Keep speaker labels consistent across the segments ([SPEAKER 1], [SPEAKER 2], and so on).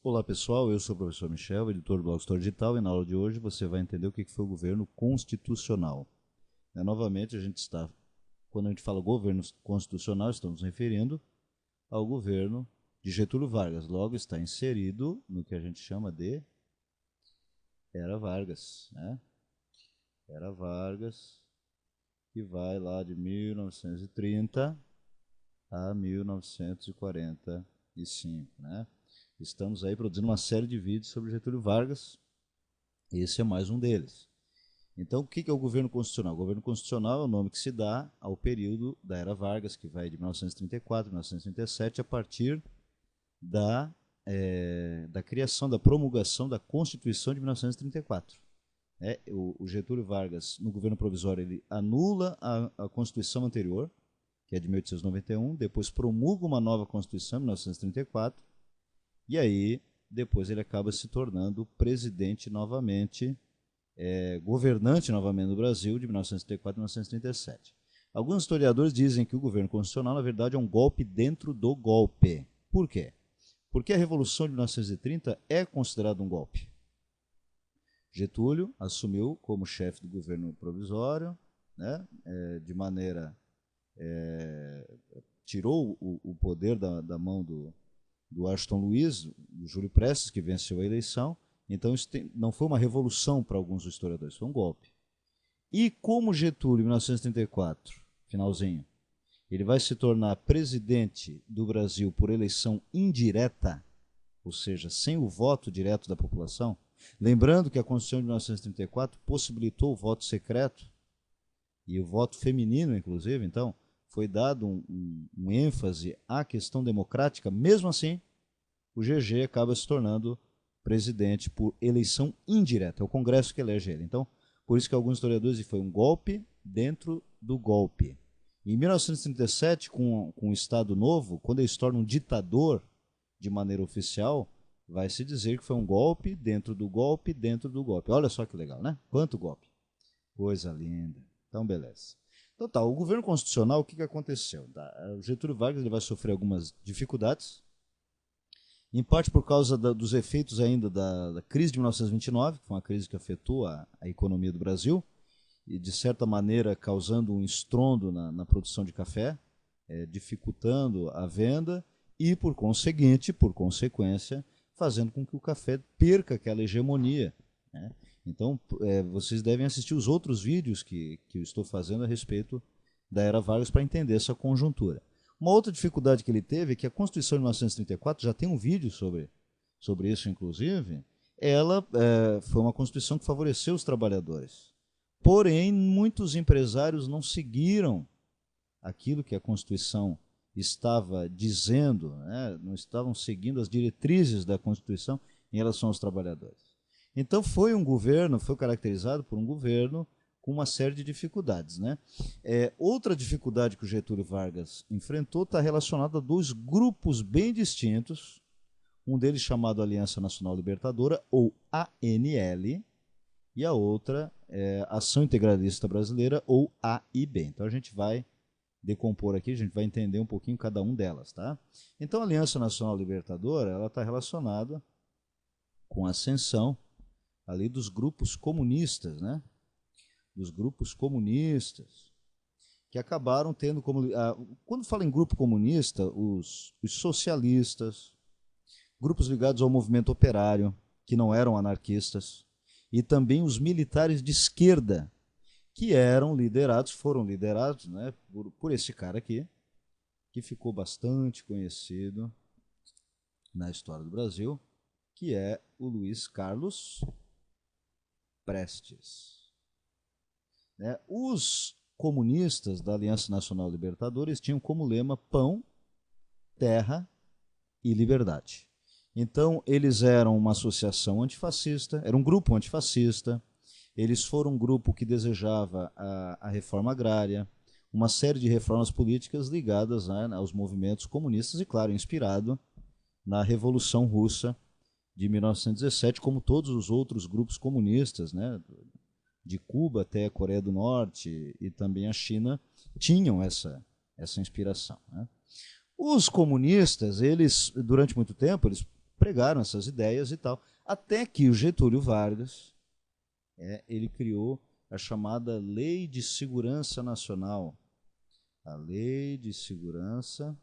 [SPEAKER 1] Olá pessoal, eu sou o professor Michel, editor do Blog Store Digital, e na aula de hoje você vai entender o que foi o governo constitucional. Novamente, quando a gente fala governo constitucional, estamos nos referindo ao governo de Getúlio Vargas. Logo, está inserido no que a gente chama de Era Vargas. Era Vargas, que vai lá de 1930 a 1945. Estamos aí produzindo uma série de vídeos sobre Getúlio Vargas, e esse é mais um deles. Então, o que é o governo constitucional? O governo constitucional é o nome que se dá ao período da Era Vargas, que vai de 1934 a 1937, a partir da criação, da promulgação da Constituição de 1934. O Getúlio Vargas, no governo provisório, ele anula a Constituição anterior, que é de 1891, depois promulga uma nova Constituição em 1934, e aí depois ele acaba se tornando presidente novamente, governante novamente do Brasil, de 1934 a 1937. Alguns historiadores dizem que o governo constitucional, na verdade, é um golpe dentro do golpe. Por quê? Porque a Revolução de 1930 é considerada um golpe. Getúlio assumiu como chefe do governo provisório, de maneira... tirou o poder da mão do Washington Luiz, do Júlio Prestes, que venceu a eleição. Então isso não foi uma revolução para alguns historiadores, foi um golpe. E como Getúlio, em 1934, finalzinho, ele vai se tornar presidente do Brasil por eleição indireta, ou seja, sem o voto direto da população, lembrando que a Constituição de 1934 possibilitou o voto secreto, e o voto feminino, inclusive, então, foi dado um ênfase à questão democrática. Mesmo assim, o GG acaba se tornando presidente por eleição indireta. É o Congresso que elege ele. Então, por isso que alguns historiadores dizem que foi um golpe dentro do golpe. Em 1937, com o Estado Novo, quando ele se torna um ditador de maneira oficial, vai se dizer que foi um golpe dentro do golpe dentro do golpe. Olha só que legal, né? Quanto golpe. Coisa linda. Então, beleza. Então tá, o governo constitucional, o que aconteceu? O Getúlio Vargas ele vai sofrer algumas dificuldades, em parte por causa dos efeitos ainda da crise de 1929, que foi uma crise que afetou a economia do Brasil, e de certa maneira causando um estrondo na produção de café, dificultando a venda e, por consequência, fazendo com que o café perca aquela hegemonia. Então, vocês devem assistir os outros vídeos que eu estou fazendo a respeito da Era Vargas para entender essa conjuntura. Uma outra dificuldade que ele teve é que a Constituição de 1934, já tem um vídeo sobre isso, inclusive, ela foi uma Constituição que favoreceu os trabalhadores. Porém, muitos empresários não seguiram aquilo que a Constituição estava dizendo, não estavam seguindo as diretrizes da Constituição em relação aos trabalhadores. Então foi caracterizado por um governo com uma série de dificuldades. Outra dificuldade que o Getúlio Vargas enfrentou está relacionada a dois grupos bem distintos, um deles chamado Aliança Nacional Libertadora, ou ANL, e a outra é Ação Integralista Brasileira, ou AIB. Então a gente vai decompor aqui, a gente vai entender um pouquinho cada um delas. Tá? Então a Aliança Nacional Libertadora está relacionada com a ascensão ali dos grupos comunistas, dos grupos comunistas, que acabaram tendo como... quando fala em grupo comunista, os socialistas, grupos ligados ao movimento operário, que não eram anarquistas, e também os militares de esquerda, que foram liderados por esse cara aqui, que ficou bastante conhecido na história do Brasil, que é o Luiz Carlos Prestes. Os comunistas da Aliança Nacional Libertadora tinham como lema pão, terra e liberdade. Então, eles eram uma associação antifascista, era um grupo antifascista, eles foram um grupo que desejava a reforma agrária, uma série de reformas políticas ligadas aos movimentos comunistas e, claro, inspirado na Revolução Russa de 1917, como todos os outros grupos comunistas, de Cuba até a Coreia do Norte e também a China, tinham essa inspiração. Os comunistas, eles, durante muito tempo, eles pregaram essas ideias e tal, até que o Getúlio Vargas, ele criou a chamada Lei de Segurança Nacional. A Lei de Segurança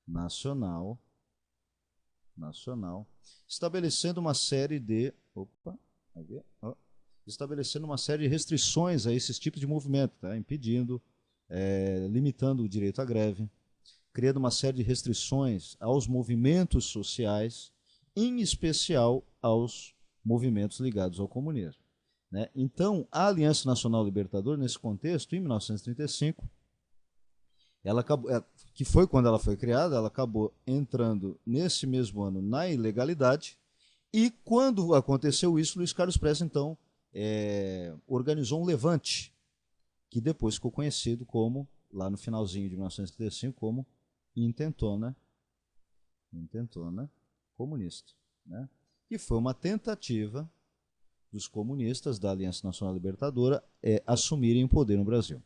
[SPEAKER 1] Nacional, estabelecendo uma série de, estabelecendo uma série de restrições a esses tipos de movimento, tá? Impedindo, limitando o direito à greve, criando uma série de restrições aos movimentos sociais, em especial aos movimentos ligados ao comunismo, né? Então, a Aliança Nacional Libertadora, nesse contexto, em 1935, ela acabou, que foi quando ela foi criada, ela acabou entrando nesse mesmo ano na ilegalidade, e quando aconteceu isso, Luiz Carlos Prestes, então, organizou um levante, que depois ficou conhecido como, lá no finalzinho de 1935, como Intentona Comunista, né? Que foi uma tentativa dos comunistas da Aliança Nacional Libertadora assumirem o poder no Brasil.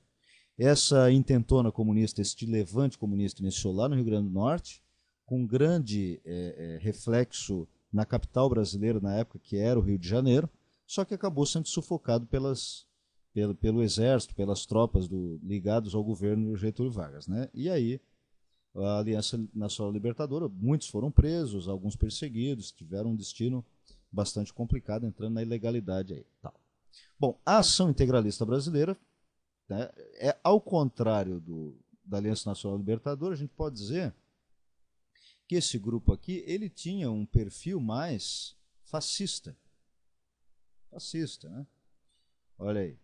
[SPEAKER 1] Essa intentona comunista, este levante comunista iniciou lá no Rio Grande do Norte, com grande reflexo na capital brasileira na época, que era o Rio de Janeiro, só que acabou sendo sufocado pelo exército, pelas tropas ligadas ao governo Getúlio Vargas, né? E aí a Aliança Nacional Libertadora, muitos foram presos, alguns perseguidos, tiveram um destino bastante complicado, entrando na ilegalidade aí. Tal. Bom, a ação integralista brasileira, né, ao contrário da Aliança Nacional Libertadora, a gente pode dizer que esse grupo aqui, ele tinha um perfil mais fascista. Fascista, né? Olha aí.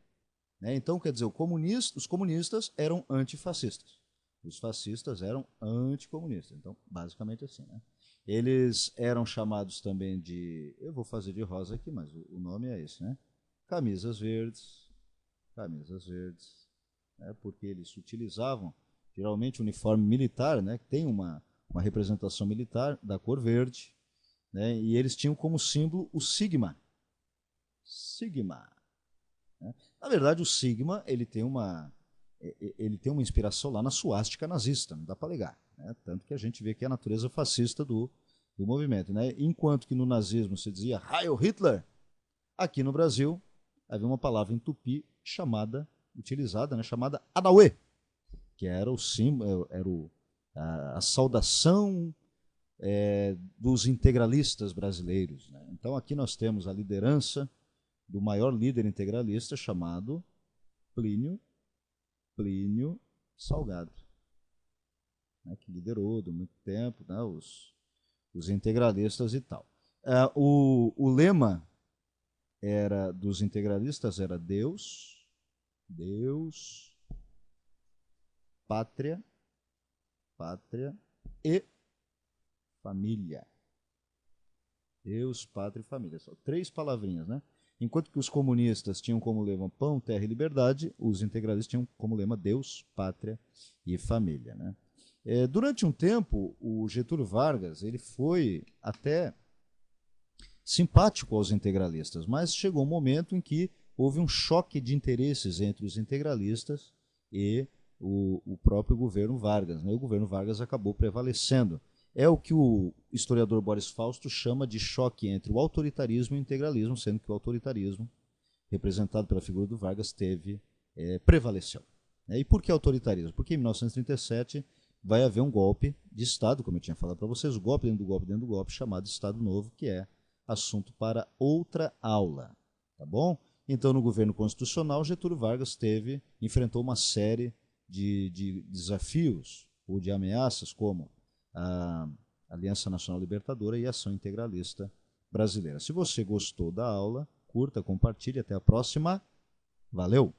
[SPEAKER 1] Né? Então, quer dizer, os comunistas eram antifascistas. Os fascistas eram anticomunistas. Então, basicamente assim, né? Eles eram chamados também de... Eu vou fazer de rosa aqui, mas o nome é esse, né? Camisas verdes, né? Porque eles utilizavam, geralmente, uniforme militar, né? Que tem uma representação militar da cor verde, né? E eles tinham como símbolo o sigma. Sigma. Né? Na verdade, o sigma, ele tem uma inspiração lá na suástica nazista, não dá para alegar, né? Tanto que a gente vê que é a natureza fascista do movimento, né? Enquanto que no nazismo se dizia Heil Hitler, aqui no Brasil havia uma palavra em tupi utilizada, né? Chamada Adauê, que era o símbolo, a saudação dos integralistas brasileiros, né? Então aqui nós temos a liderança do maior líder integralista chamado Plínio Salgado, né, que liderou por muito tempo, né, os integralistas e tal. O lema dos integralistas era Deus, pátria e família. Deus, pátria e família. Só 3 palavrinhas, né? Enquanto que os comunistas tinham como lema pão, terra e liberdade, os integralistas tinham como lema Deus, pátria e família, né? Durante um tempo, o Getúlio Vargas ele foi até simpático aos integralistas, mas chegou um momento em que houve um choque de interesses entre os integralistas e o próprio governo Vargas, né? O governo Vargas acabou prevalecendo. É o que o historiador Boris Fausto chama de choque entre o autoritarismo e o integralismo, sendo que o autoritarismo, representado pela figura do Vargas, prevaleceu. E por que autoritarismo? Porque em 1937 vai haver um golpe de Estado, como eu tinha falado para vocês, o golpe dentro do golpe, chamado Estado Novo, que é assunto para outra aula. Tá bom? Então, no governo constitucional, Getúlio Vargas enfrentou uma série de desafios ou de ameaças, como a Aliança Nacional Libertadora e a Ação Integralista Brasileira. Se você gostou da aula, curta, compartilhe. Até a próxima. Valeu!